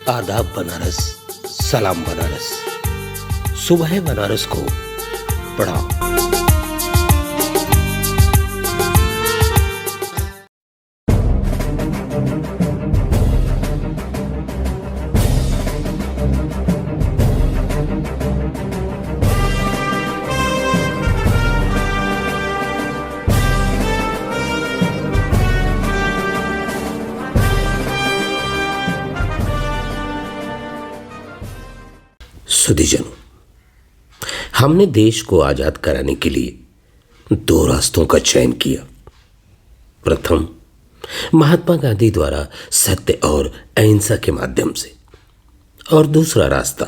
आदाब बनारस, सलाम बनारस, सुबह बनारस को पढ़ाओ। सुधीजनों, हमने देश को आजाद कराने के लिए दो रास्तों का चयन किया। प्रथम, महात्मा गांधी द्वारा सत्य और अहिंसा के माध्यम से, और दूसरा रास्ता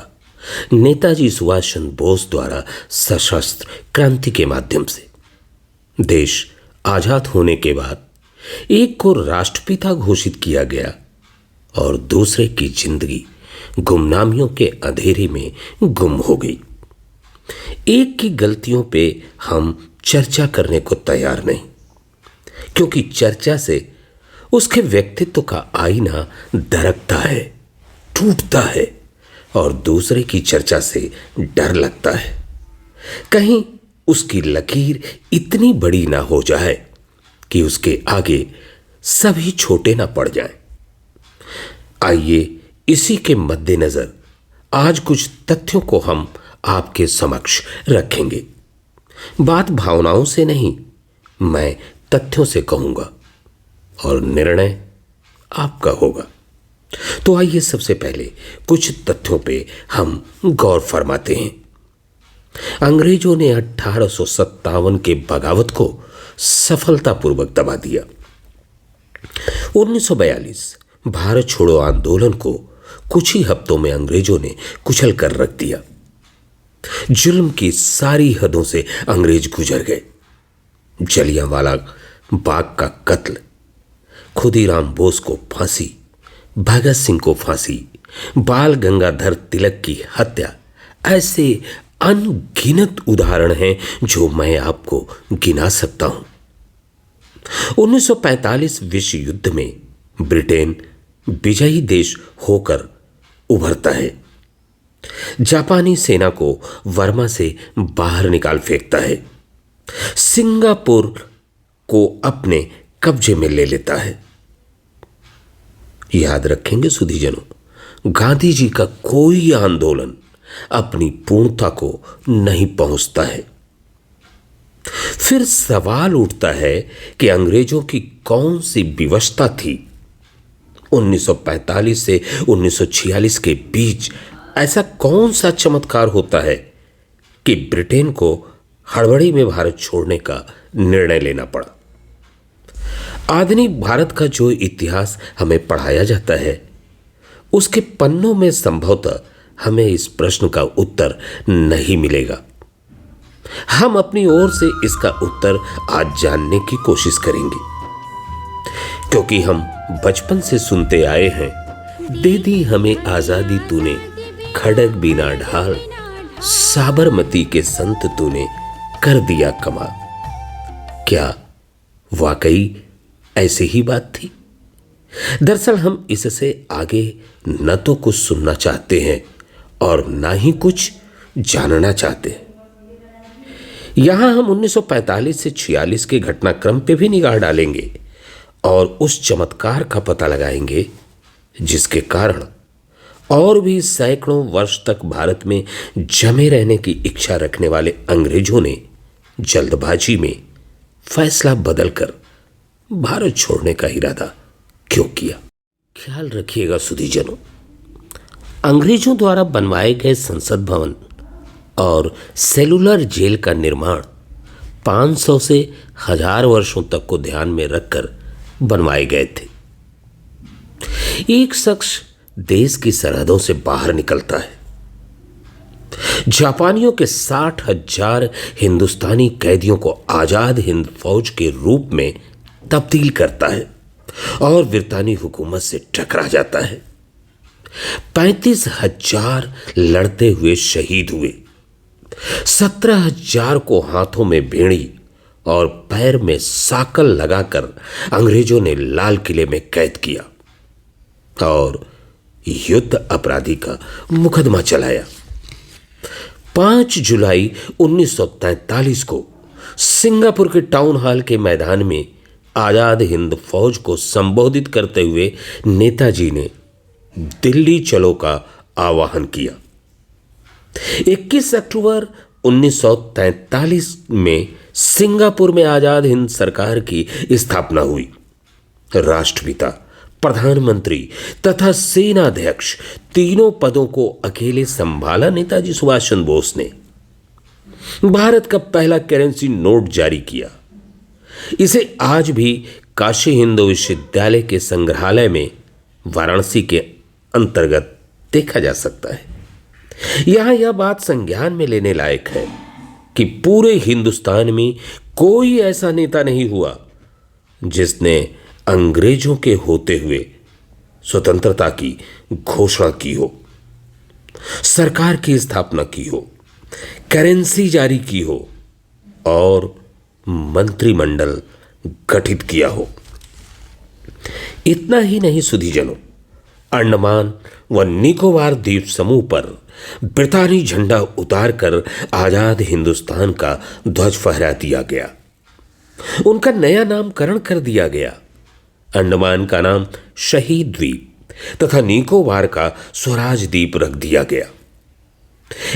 नेताजी सुभाष चंद्र बोस द्वारा सशस्त्र क्रांति के माध्यम से। देश आजाद होने के बाद एक को राष्ट्रपिता घोषित किया गया और दूसरे की जिंदगी गुमनामियों के अंधेरे में गुम हो गई। एक की गलतियों पे हम चर्चा करने को तैयार नहीं, क्योंकि चर्चा से उसके व्यक्तित्व का आईना दरकता है, टूटता है, और दूसरे की चर्चा से डर लगता है कहीं उसकी लकीर इतनी बड़ी ना हो जाए कि उसके आगे सभी छोटे ना पड़ जाएं। आइए इसी के मद्देनजर आज कुछ तथ्यों को हम आपके समक्ष रखेंगे। बात भावनाओं से नहीं, मैं तथ्यों से कहूंगा और निर्णय आपका होगा। तो आइए सबसे पहले कुछ तथ्यों पे हम गौर फरमाते हैं। अंग्रेजों ने 1857 के बगावत को सफलतापूर्वक दबा दिया। 1942 भारत छोड़ो आंदोलन को कुछ ही हफ्तों में अंग्रेजों ने कुचल कर रख दिया। जुल्म की सारी हदों से अंग्रेज गुजर गए। जलियांवाला बाग का कत्ल, खुदीराम बोस को फांसी, भगत सिंह को फांसी, बाल गंगाधर तिलक की हत्या, ऐसे अनगिनत उदाहरण हैं जो मैं आपको गिना सकता हूं। 1945 विश्व युद्ध में ब्रिटेन विजयी देश होकर उभरता है। जापानी सेना को बर्मा से बाहर निकाल फेंकता है। सिंगापुर को अपने कब्जे में ले लेता है। याद रखेंगे सुधीजनों, गांधी जी का कोई आंदोलन अपनी पूर्णता को नहीं पहुंचता है। फिर सवाल उठता है कि अंग्रेजों की कौन सी विवशता थी 1945 से 1946 के बीच। ऐसा कौन सा चमत्कार होता है कि ब्रिटेन को हड़बड़ी में भारत छोड़ने का निर्णय लेना पड़ा। आधुनिक भारत का जो इतिहास हमें पढ़ाया जाता है, उसके पन्नों में संभवतः हमें इस प्रश्न का उत्तर नहीं मिलेगा। हम अपनी ओर से इसका उत्तर आज जानने की कोशिश करेंगे, क्योंकि हम बचपन से सुनते आए हैं, दे दी हमें आजादी तूने, खड़ग बिना ढाल, साबरमती के संत तूने कर दिया कमाल। क्या वाकई ऐसी ही बात थी? दरअसल हम इससे आगे न तो कुछ सुनना चाहते हैं और ना ही कुछ जानना चाहते हैं। यहां हम 1945 से 46 के घटनाक्रम पे भी निगाह डालेंगे और उस चमत्कार का पता लगाएंगे जिसके कारण और भी सैकड़ों वर्ष तक भारत में जमे रहने की इच्छा रखने वाले अंग्रेजों ने जल्दबाजी में फैसला बदलकर भारत छोड़ने का इरादा क्यों किया। ख्याल रखिएगा सुधीजनों, अंग्रेजों द्वारा बनवाए गए संसद भवन और सेलुलर जेल का निर्माण 500 से 1000 वर्षों तक को ध्यान में रखकर बनवाए गए थे। एक शख्स देश की सरहदों से बाहर निकलता है, जापानियों के 60,000 हिंदुस्तानी कैदियों को आजाद हिंद फौज के रूप में तब्दील करता है और ब्रितानी हुकूमत से टकरा जाता है। 35,000 लड़ते हुए शहीद हुए, 17,000 को हाथों में बेड़ी और पैर में साकल लगाकर अंग्रेजों ने लाल किले में कैद किया और युद्ध अपराधी का मुकदमा चलाया। 5 जुलाई 1943 को सिंगापुर के टाउन हॉल के मैदान में आजाद हिंद फौज को संबोधित करते हुए नेताजी ने दिल्ली चलो का आह्वान किया। 21 अक्टूबर 1943 में सिंगापुर में आजाद हिंद सरकार की स्थापना हुई। राष्ट्रपिता, प्रधानमंत्री तथा सेनाध्यक्ष तीनों पदों को अकेले संभाला नेताजी सुभाष चंद्र बोस ने। भारत का पहला करेंसी नोट जारी किया। इसे आज भी काशी हिंदू विश्वविद्यालय के संग्रहालय में वाराणसी के अंतर्गत देखा जा सकता है। यहां यह बात संज्ञान में लेने लायक है कि पूरे हिंदुस्तान में कोई ऐसा नेता नहीं हुआ जिसने अंग्रेजों के होते हुए स्वतंत्रता की घोषणा की हो, सरकार की स्थापना की हो, करेंसी जारी की हो और मंत्रिमंडल गठित किया हो। इतना ही नहीं सुधीजनों, अंडमान व निकोबार द्वीप समूह पर ब्रितानी झंडा उतारकर आजाद हिंदुस्तान का ध्वज फहरा दिया गया। उनका नया नामकरण कर दिया गया। अंडमान का नाम शहीद द्वीप तथा निकोबार का स्वराज द्वीप रख दिया गया।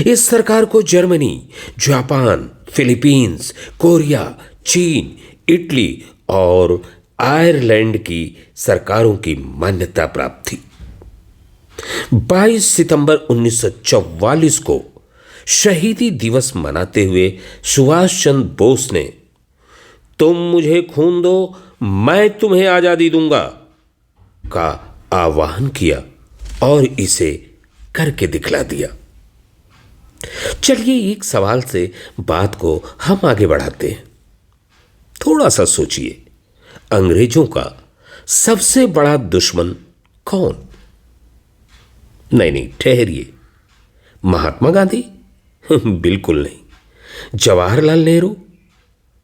इस सरकार को जर्मनी, जापान, फिलीपींस, कोरिया, चीन, इटली और आयरलैंड की सरकारों की मान्यता प्राप्त थी। 22 सितंबर 1944 को शहीदी दिवस मनाते हुए सुभाष चंद्र बोस ने तुम मुझे खून दो, मैं तुम्हें आजादी दूंगा का आह्वान किया और इसे करके दिखला दिया। चलिए एक सवाल से बात को हम आगे बढ़ाते हैं। थोड़ा सा सोचिए, अंग्रेजों का सबसे बड़ा दुश्मन कौन? नहीं, ठहरिए। महात्मा गांधी? बिल्कुल नहीं। जवाहरलाल नेहरू?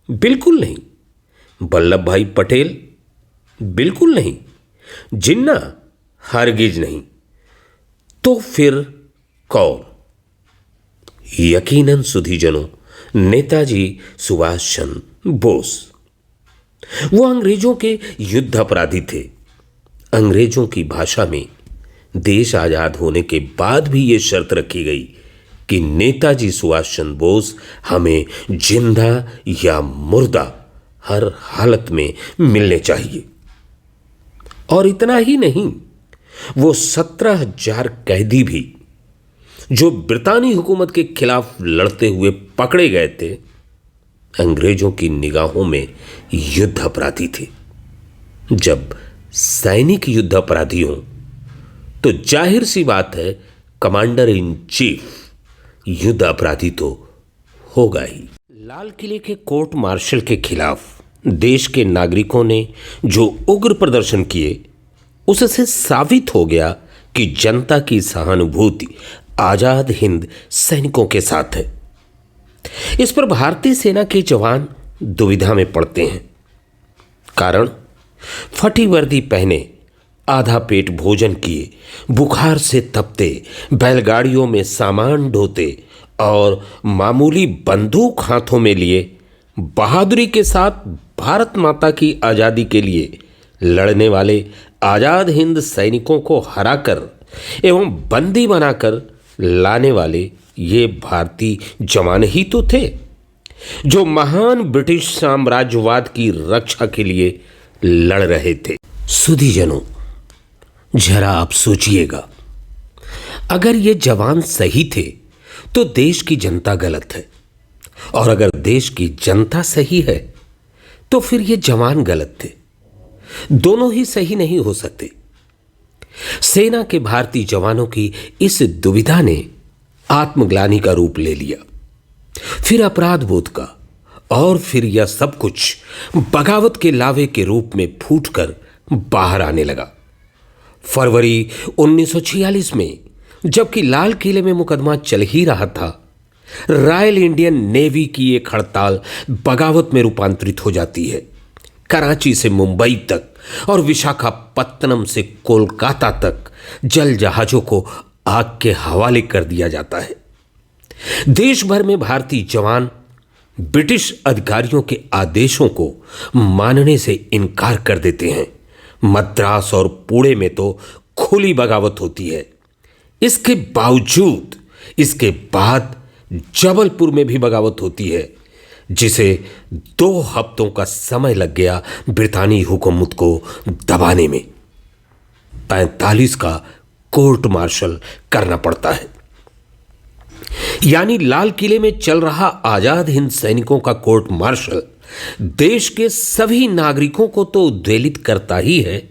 बिल्कुल नहीं। वल्लभ भाई पटेल? बिल्कुल नहीं। जिन्ना? हरगिज नहीं। तो फिर कौन? यकीनन सुधीजनों, नेताजी सुभाष चंद्र बोस। वो अंग्रेजों के युद्ध अपराधी थे। अंग्रेजों की भाषा में देश आजाद होने के बाद भी यह शर्त रखी गई कि नेताजी सुभाष चंद्र बोस हमें जिंदा या मुर्दा हर हालत में मिलने चाहिए। और इतना ही नहीं, वो 17,000 कैदी भी जो ब्रितानी हुकूमत के खिलाफ लड़ते हुए पकड़े गए थे, अंग्रेजों की निगाहों में युद्ध अपराधी थे। जब सैनिक युद्ध अपराधी हों तो जाहिर सी बात है कमांडर इन चीफ युद्ध अपराधी तो होगा ही। लाल किले के कोर्ट मार्शल के खिलाफ देश के नागरिकों ने जो उग्र प्रदर्शन किए, उससे साबित हो गया कि जनता की सहानुभूति आजाद हिंद सैनिकों के साथ है। इस पर भारतीय सेना के जवान दुविधा में पड़ते हैं। कारण, फटी वर्दी पहने, आधा पेट भोजन किए, बुखार से तपते, बैलगाड़ियों में सामान ढोते और मामूली बंदूक हाथों में लिए बहादुरी के साथ भारत माता की आज़ादी के लिए लड़ने वाले आज़ाद हिंद सैनिकों को हराकर एवं बंदी बनाकर लाने वाले ये भारतीय जवान ही तो थे जो महान ब्रिटिश साम्राज्यवाद की रक्षा के लिए लड़ रहे थे। सुधीजनों, जरा आप सोचिएगा, अगर ये जवान सही थे तो देश की जनता गलत है, और अगर देश की जनता सही है तो फिर ये जवान गलत थे। दोनों ही सही नहीं हो सकते। सेना के भारतीय जवानों की इस दुविधा ने आत्मग्लानि का रूप ले लिया, फिर अपराध बोध का, और फिर यह सब कुछ बगावत के लावे के रूप में फूटकर बाहर आने लगा। फरवरी 1946 में जबकि लाल किले में मुकदमा चल ही रहा था, रॉयल इंडियन नेवी की एक हड़ताल बगावत में रूपांतरित हो जाती है। कराची से मुंबई तक और विशाखापत्तनम से कोलकाता तक जल जहाजों को आग के हवाले कर दिया जाता है। देश भर में भारतीय जवान ब्रिटिश अधिकारियों के आदेशों को मानने से इनकार कर देते हैं। मद्रास और पुणे में तो खुली बगावत होती है। इसके बावजूद इसके बाद जबलपुर में भी बगावत होती है, जिसे 2 हफ्तों का समय लग गया ब्रितानी हुकूमत को दबाने में। 45 का कोर्ट मार्शल करना पड़ता है। यानी लाल किले में चल रहा आजाद हिंद सैनिकों का कोर्ट मार्शल देश के सभी नागरिकों को तो उद्वेलित करता ही है,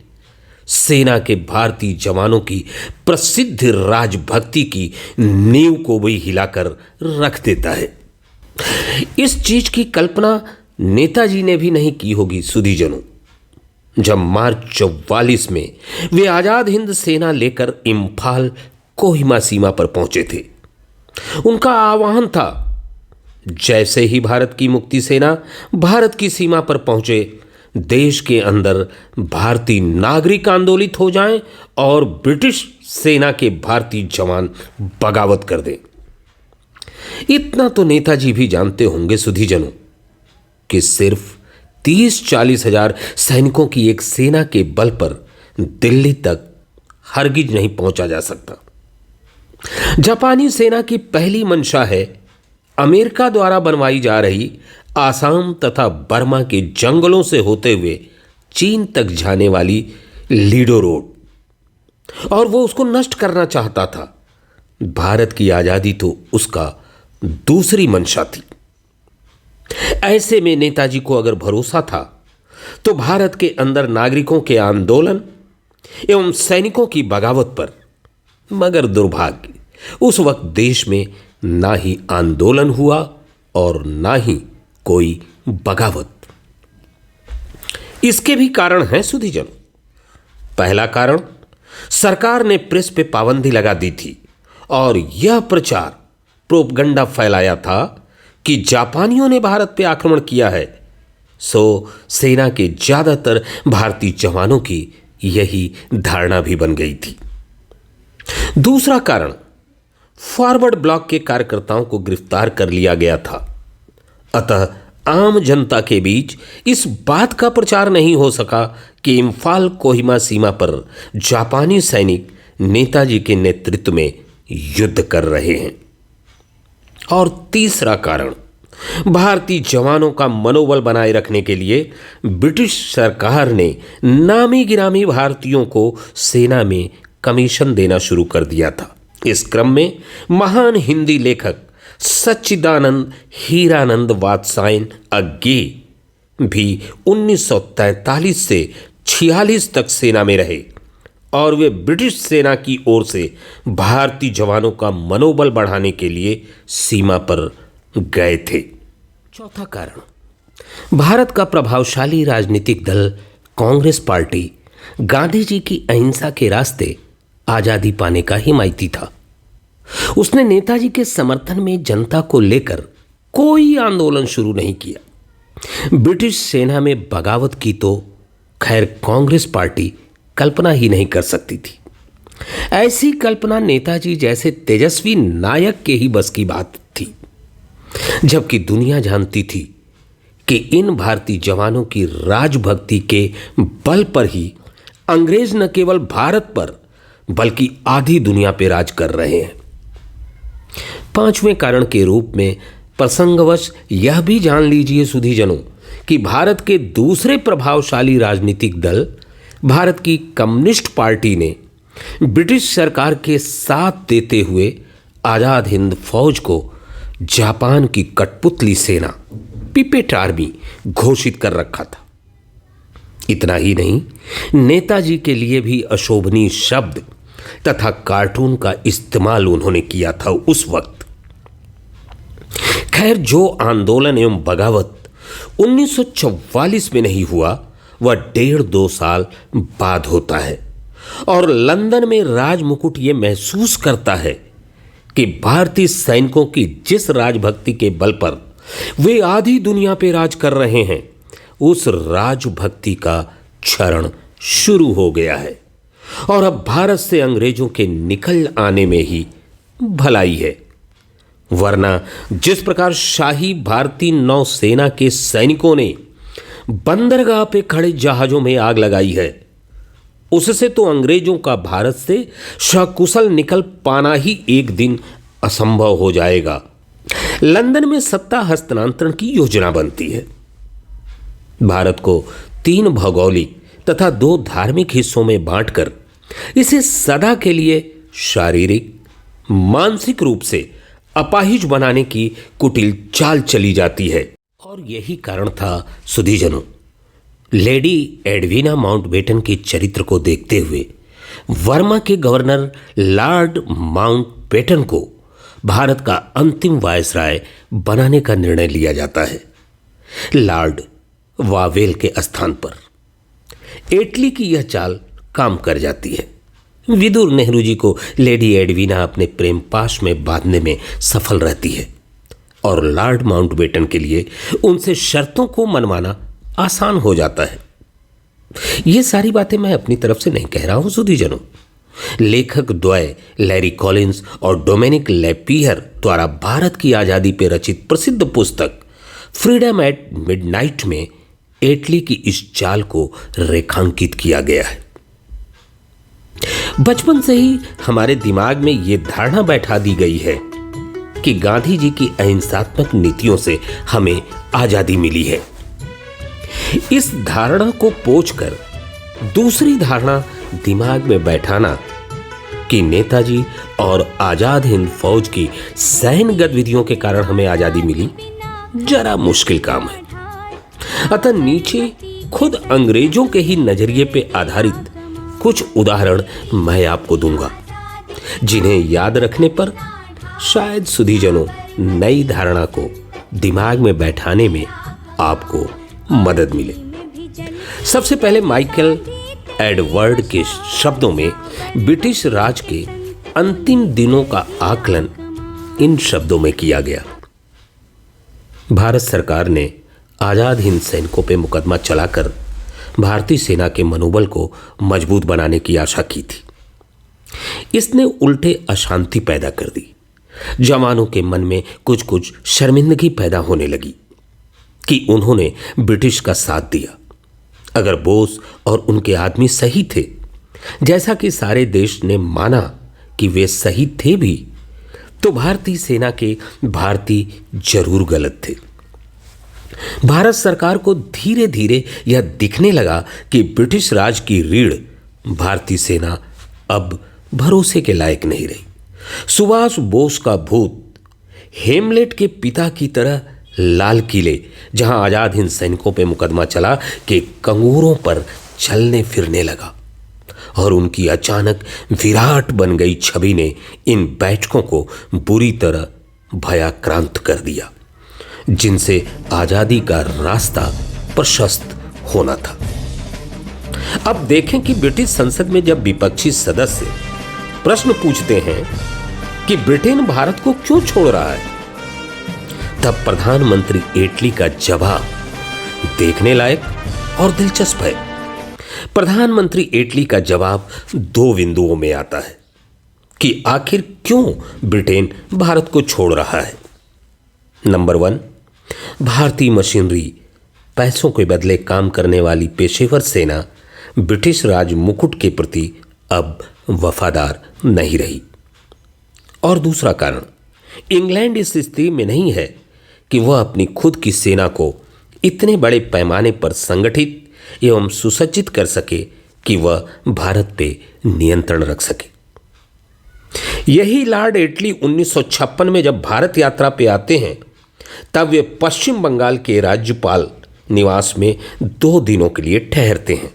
सेना के भारतीय जवानों की प्रसिद्ध राजभक्ति की नींव को भी हिलाकर रख देता है। इस चीज की कल्पना नेताजी ने भी नहीं की होगी सुधीजनों, जब मार्च 44 में वे आजाद हिंद सेना लेकर इम्फाल कोहिमा सीमा पर पहुंचे थे। उनका आह्वान था, जैसे ही भारत की मुक्ति सेना भारत की सीमा पर पहुंचे, देश के अंदर भारतीय नागरिक आंदोलित हो जाएं और ब्रिटिश सेना के भारतीय जवान बगावत कर दें। इतना तो नेताजी भी जानते होंगे सुधीजनों कि सिर्फ 30-40 हजार सैनिकों की एक सेना के बल पर दिल्ली तक हरगिज नहीं पहुंचा जा सकता। जापानी सेना की पहली मंशा है अमेरिका द्वारा बनवाई जा रही आसाम तथा बर्मा के जंगलों से होते हुए चीन तक जाने वाली लीडो रोड, और वो उसको नष्ट करना चाहता था। भारत की आजादी तो उसका दूसरी मंशा थी। ऐसे में नेताजी को अगर भरोसा था तो भारत के अंदर नागरिकों के आंदोलन एवं सैनिकों की बगावत पर, मगर दुर्भाग्य उस वक्त देश में ना ही आंदोलन हुआ और ना ही कोई बगावत। इसके भी कारण हैं सुधीजन। पहला कारण, सरकार ने प्रेस पे पाबंदी लगा दी थी और यह प्रचार प्रोपगंडा फैलाया था कि जापानियों ने भारत पे आक्रमण किया है, सो सेना के ज्यादातर भारतीय जवानों की यही धारणा भी बन गई थी। दूसरा कारण, फॉरवर्ड ब्लॉक के कार्यकर्ताओं को गिरफ्तार कर लिया गया था, अतः आम जनता के बीच इस बात का प्रचार नहीं हो सका कि इम्फाल कोहिमा सीमा पर जापानी सैनिक नेताजी के नेतृत्व में युद्ध कर रहे हैं। और तीसरा कारण, भारतीय जवानों का मनोबल बनाए रखने के लिए ब्रिटिश सरकार ने नामी गिरामी भारतीयों को सेना में कमीशन देना शुरू कर दिया था। इस क्रम में महान हिंदी लेखक सच्चिदानंद हीरानंद वात्सायन अज्ञे भी 1943 से 46 तक सेना में रहे और वे ब्रिटिश सेना की ओर से भारतीय जवानों का मनोबल बढ़ाने के लिए सीमा पर गए थे। चौथा कारण, भारत का प्रभावशाली राजनीतिक दल कांग्रेस पार्टी गांधी जी की अहिंसा के रास्ते आजादी पाने का हिमायती था। उसने नेताजी के समर्थन में जनता को लेकर कोई आंदोलन शुरू नहीं किया। ब्रिटिश सेना में बगावत की तो खैर कांग्रेस पार्टी कल्पना ही नहीं कर सकती थी। ऐसी कल्पना नेताजी जैसे तेजस्वी नायक के ही बस की बात थी, जबकि दुनिया जानती थी कि इन भारतीय जवानों की राजभक्ति के बल पर ही अंग्रेज न केवल भारत पर बल्कि आधी दुनिया पर राज कर रहे हैं। पांचवें कारण के रूप में प्रसंगवश यह भी जान लीजिए सुधीजनों कि भारत के दूसरे प्रभावशाली राजनीतिक दल भारत की कम्युनिस्ट पार्टी ने ब्रिटिश सरकार के साथ देते हुए आजाद हिंद फौज को जापान की कठपुतली सेना पिपेट आर्मी घोषित कर रखा था। इतना ही नहीं, नेताजी के लिए भी अशोभनीय शब्द तथा कार्टून का इस्तेमाल उन्होंने किया था उस वक्त। खैर, जो आंदोलन एवं बगावत 1944 में नहीं हुआ वह 1.5-2 साल बाद होता है और लंदन में राजमुकुट यह महसूस करता है कि भारतीय सैनिकों की जिस राजभक्ति के बल पर वे आधी दुनिया पे राज कर रहे हैं, उस राजभक्ति का क्षरण शुरू हो गया है और अब भारत से अंग्रेजों के निकल आने में ही भलाई है। वरना जिस प्रकार शाही भारतीय नौसेना के सैनिकों ने बंदरगाह पे खड़े जहाजों में आग लगाई है, उससे तो अंग्रेजों का भारत से सकुशल निकल पाना ही एक दिन असंभव हो जाएगा। लंदन में सत्ता हस्तांतरण की योजना बनती है। भारत को 3 भौगोलिक तथा 2 धार्मिक हिस्सों में बांटकर इसे सदा के लिए शारीरिक मानसिक रूप से अपाहिज बनाने की कुटिल चाल चली जाती है। और यही कारण था सुधीजनों, लेडी एडविना माउंटबेटन के चरित्र को देखते हुए वर्मा के गवर्नर लॉर्ड माउंटबेटन को भारत का अंतिम वायसराय बनाने का निर्णय लिया जाता है। लॉर्ड वावेल के स्थान पर एटली की यह चाल काम कर जाती है। विदुर नेहरू जी को लेडी एडविना अपने प्रेम पाश में बांधने में सफल रहती है और लॉर्ड माउंटबेटन के लिए उनसे शर्तों को मनवाना आसान हो जाता है। ये सारी बातें मैं अपनी तरफ से नहीं कह रहा हूं सुधीजनों। लेखक द्वय लैरी कॉलिंस और डोमिनिक लेपियर द्वारा भारत की आजादी पर रचित प्रसिद्ध पुस्तक फ्रीडम एट मिडनाइट में एटली की इस चाल को रेखांकित किया गया है। बचपन से ही हमारे दिमाग में यह धारणा बैठा दी गई है कि गांधी जी की अहिंसात्मक नीतियों से हमें आजादी मिली है। इस धारणा को पोंछकर दूसरी धारणा दिमाग में बैठाना कि नेताजी और आजाद हिंद फौज की सैन्य गतिविधियों के कारण हमें आजादी मिली, जरा मुश्किल काम है। अतः नीचे खुद अंग्रेजों के ही नजरिए पे आधारित कुछ उदाहरण मैं आपको दूंगा, जिन्हें याद रखने पर शायद सुधीजनों नई धारणा को दिमाग में बैठाने में आपको मदद मिले। सबसे पहले माइकल एडवर्ड के शब्दों में ब्रिटिश राज के अंतिम दिनों का आकलन इन शब्दों में किया गया। भारत सरकार ने आजाद हिंद सैनिकों पर मुकदमा चलाकर भारतीय सेना के मनोबल को मजबूत बनाने की आशा की थी। इसने उल्टे अशांति पैदा कर दी। जवानों के मन में कुछ कुछ शर्मिंदगी पैदा होने लगी कि उन्होंने ब्रिटिश का साथ दिया। अगर बोस और उनके आदमी सही थे, जैसा कि सारे देश ने माना कि वे सही थे भी, तो भारतीय सेना के भारतीय जरूर गलत थे। भारत सरकार को धीरे धीरे यह दिखने लगा कि ब्रिटिश राज की रीढ़ भारतीय सेना अब भरोसे के लायक नहीं रही। सुभाष बोस का भूत हेमलेट के पिता की तरह लाल किले, जहां आजाद हिंद सैनिकों पर मुकदमा चला, के कंगूरों पर चलने फिरने लगा और उनकी अचानक विराट बन गई छवि ने इन बैठकों को बुरी तरह भयाक्रांत कर दिया, जिनसे आजादी का रास्ता प्रशस्त होना था। अब देखें कि ब्रिटिश संसद में जब विपक्षी सदस्य प्रश्न पूछते हैं कि ब्रिटेन भारत को क्यों छोड़ रहा है, तब प्रधानमंत्री एटली का जवाब देखने लायक और दिलचस्प है। प्रधानमंत्री एटली का जवाब 2 बिंदुओं में आता है कि आखिर क्यों ब्रिटेन भारत को छोड़ रहा है। नंबर 1, भारतीय मशीनरी, पैसों के बदले काम करने वाली पेशेवर सेना ब्रिटिश राज मुकुट के प्रति अब वफादार नहीं रही। और दूसरा कारण, इंग्लैंड इस स्थिति में नहीं है कि वह अपनी खुद की सेना को इतने बड़े पैमाने पर संगठित एवं सुसज्जित कर सके कि वह भारत पे नियंत्रण रख सके। यही लॉर्ड एटली 1956 में जब भारत यात्रा पे आते हैं, तब वे पश्चिम बंगाल के राज्यपाल निवास में 2 दिनों के लिए ठहरते हैं।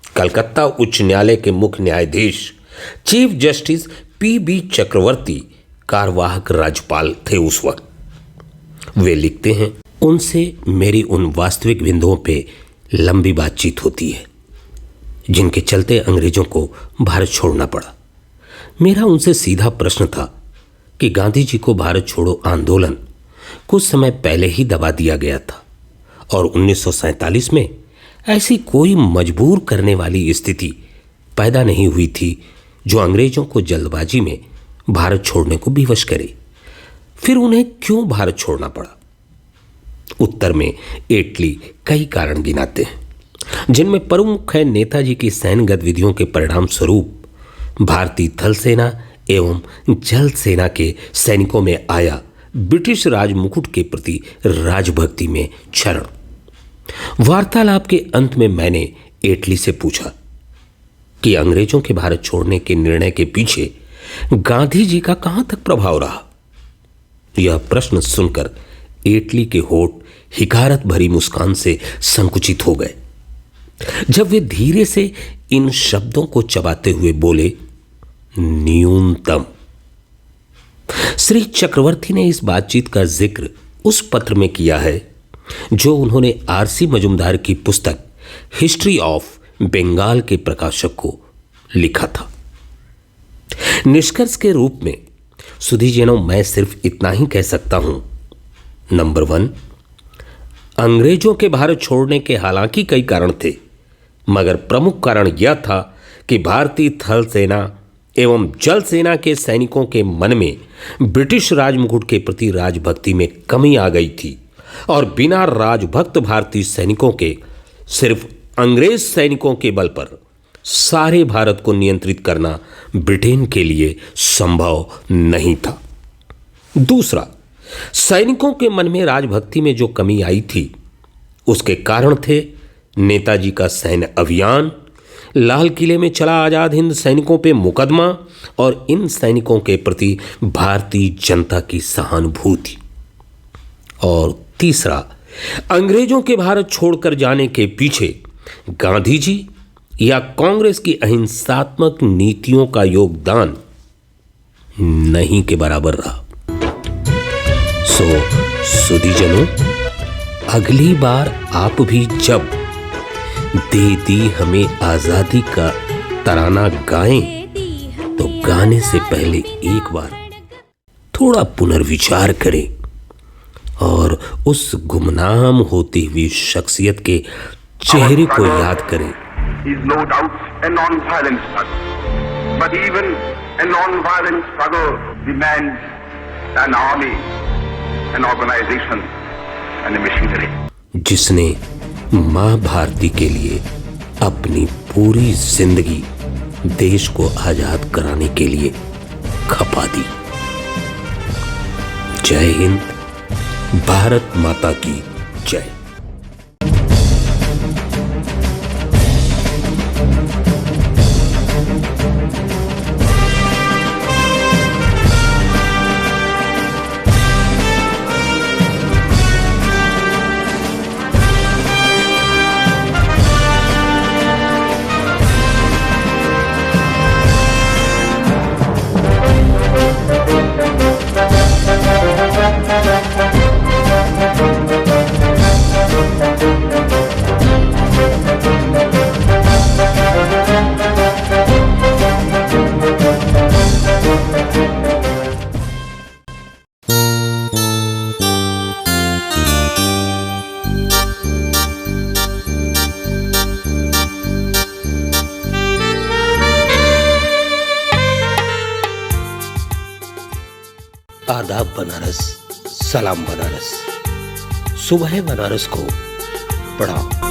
कलकत्ता उच्च न्यायालय के मुख्य न्यायाधीश चीफ जस्टिस पी.बी. चक्रवर्ती कार्यवाहक राज्यपाल थे उस वक्त। वे लिखते हैं, उनसे मेरी उन वास्तविक बिंदुओं पे लंबी बातचीत होती है जिनके चलते अंग्रेजों को भारत छोड़ना पड़ा। मेरा उनसे सीधा प्रश्न था कि गांधी जी को भारत छोड़ो आंदोलन कुछ समय पहले ही दबा दिया गया था और 1947 में ऐसी कोई मजबूर करने वाली स्थिति पैदा नहीं हुई थी जो अंग्रेजों को जल्दबाजी में भारत छोड़ने को विवश करे। फिर उन्हें क्यों भारत छोड़ना पड़ा? उत्तर में एटली कई कारण गिनाते हैं, जिनमें प्रमुख है नेताजी की सैन्य गतिविधियों के परिणाम स्वरूप भारतीय थल सेना एवं जल सेना के सैनिकों में आया ब्रिटिश राजमुकुट के प्रति राजभक्ति में क्षरण। वार्तालाप के अंत में मैंने एटली से पूछा कि अंग्रेजों के भारत छोड़ने के निर्णय के पीछे गांधी जी का कहां तक प्रभाव रहा। यह प्रश्न सुनकर एटली के होठ हिकारत भरी मुस्कान से संकुचित हो गए। जब वे धीरे से इन शब्दों को चबाते हुए बोले, न्यूनतम। श्री चक्रवर्ती ने इस बातचीत का जिक्र उस पत्र में किया है जो उन्होंने आरसी मजुमदार की पुस्तक हिस्ट्री ऑफ बंगाल के प्रकाशक को लिखा था। निष्कर्ष के रूप में सुधीजनों, मैं सिर्फ इतना ही कह सकता हूं। नंबर 1, अंग्रेजों के भारत छोड़ने के हालांकि कई कारण थे, मगर प्रमुख कारण यह था कि भारतीय थल सेना एवं जल सेना के सैनिकों के मन में ब्रिटिश राजमुकुट के प्रति राजभक्ति में कमी आ गई थी और बिना राजभक्त भारतीय सैनिकों के सिर्फ अंग्रेज सैनिकों के बल पर सारे भारत को नियंत्रित करना ब्रिटेन के लिए संभव नहीं था। दूसरा, सैनिकों के मन में राजभक्ति में जो कमी आई थी उसके कारण थे नेताजी का सैन्य अभियान, लाल किले में चला आजाद हिंद सैनिकों पे मुकदमा और इन सैनिकों के प्रति भारतीय जनता की सहानुभूति। और तीसरा, अंग्रेजों के भारत छोड़कर जाने के पीछे गांधी जी या कांग्रेस की अहिंसात्मक नीतियों का योगदान नहीं के बराबर रहा। सुधीजनों, अगली बार आप भी जब दे दी हमें आजादी का तराना गाएं तो गाने से पहले एक बार थोड़ा पुनर्विचार करें और उस गुमनाम होती हुई शख्सियत के चेहरे को याद करें। Is no doubt a non-violent struggle, but even a non-violent struggle demands an army, an organization, and a machinery. जिसने मां भारती के लिए अपनी पूरी जिंदगी देश को आजाद कराने के लिए खपा दी। जय हिंद, भारत माता की जय। आदाब बनारस, सलाम बनारस। सुबह बनारस को प्रणाम।